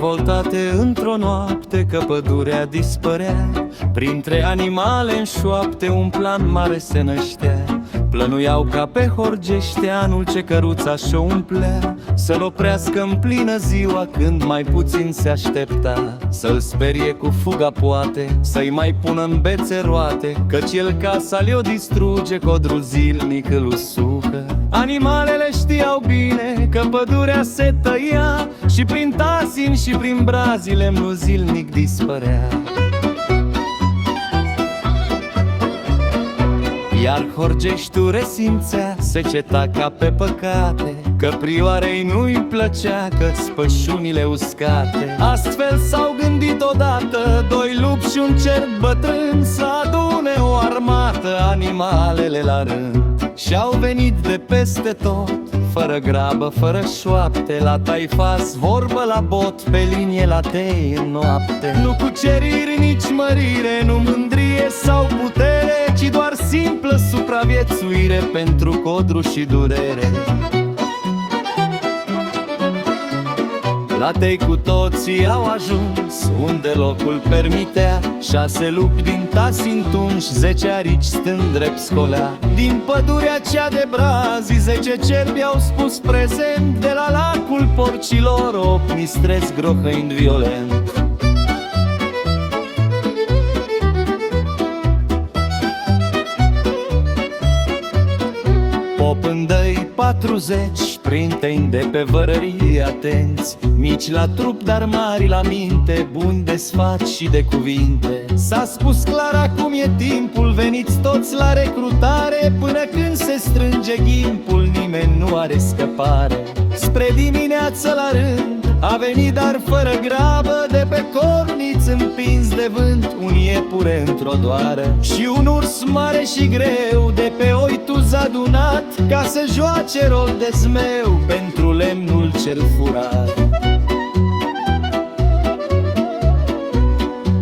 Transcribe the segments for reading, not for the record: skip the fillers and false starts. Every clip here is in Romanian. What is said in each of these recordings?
revoltate într-o noapte că pădurea dispărea. Printre animale în șoapte un plan mare se năștea. Plănuiau ca pe Horgește anul ce căruța și-o umplea, să-l oprească în plină ziua când mai puțin se aștepta. Să-l sperie cu fuga poate, să-i mai pună în bețe roate, căci el casa le-o distruge, codrul zilnic îl usucă. Animalele știau bine că pădurea se tăia și prin tasin și prin brazi lemnul zilnic dispărea. Iar Horgeștiul resimțea seceta ca pe păcate, că prioarei nu-i plăcea că-ți pășunile uscate. Astfel s-au gândit odată doi lupi și un cerb bătrân să adune o armată animalele la rând. Și-au venit de peste tot, fără grabă, fără șoapte, la taifas, vorbă la bot, pe linie la tei în noapte. Nu cuceriri, nici mărire, nu mândrie sau putere, ci doar simplă supraviețuire pentru codru și durere. La tei cu toții au ajuns unde locul permitea, 6 lupi din tasi întunși, 10 arici stând drept scolea. Din pădurea cea de brazi 10 cerbi au spus prezent, de la lacul porcilor 8 mistreți grohăind violent. Popândăi 40, printeni de pe vărării atenți, mici la trup, dar mari la minte, buni de sfat și de cuvinte. S-a spus clar acum e timpul, veniți toți la recrutare, până când se strânge ghimpul, nimeni nu are scăpare. Spre dimineață la rând a venit, dar fără grabă, de pe corniți împins de vânt, un iepure într-o doară și un urs mare și greu, de pe oituz adunat, ca să joace rol de zmeu pentru lemnul cel furat.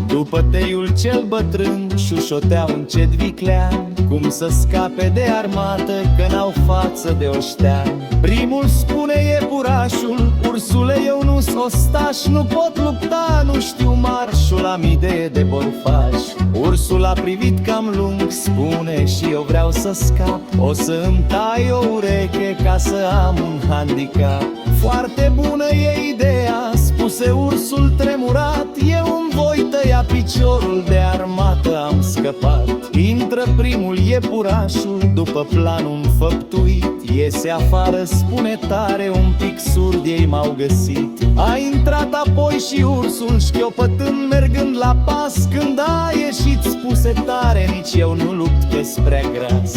După teiul cel bătrân șușoteau încet viclean, cum să scape de armată, că n-au față de oștean. Primul spune iepurașul: ursule, eu nu-s ostaș, nu pot lupta, nu știu marșul, am idee de borfaș. Ursul a privit cam lung, spune: și eu vreau să scap, o să îmi tai o ureche ca să am un handicap. Foarte bună e ideea, spuse ursul tremurat, eu îmi voi tăia piciorul, de armată am scăpat. Intră primul iepurașul, după planul înfăptuit, iese afară, spune tare, un pic surd ei m-au găsit. A intrat apoi și ursul, șchiopătând, mergând la pas, când a ieșit spuse tare: nici eu nu lupt, că-s prea gras.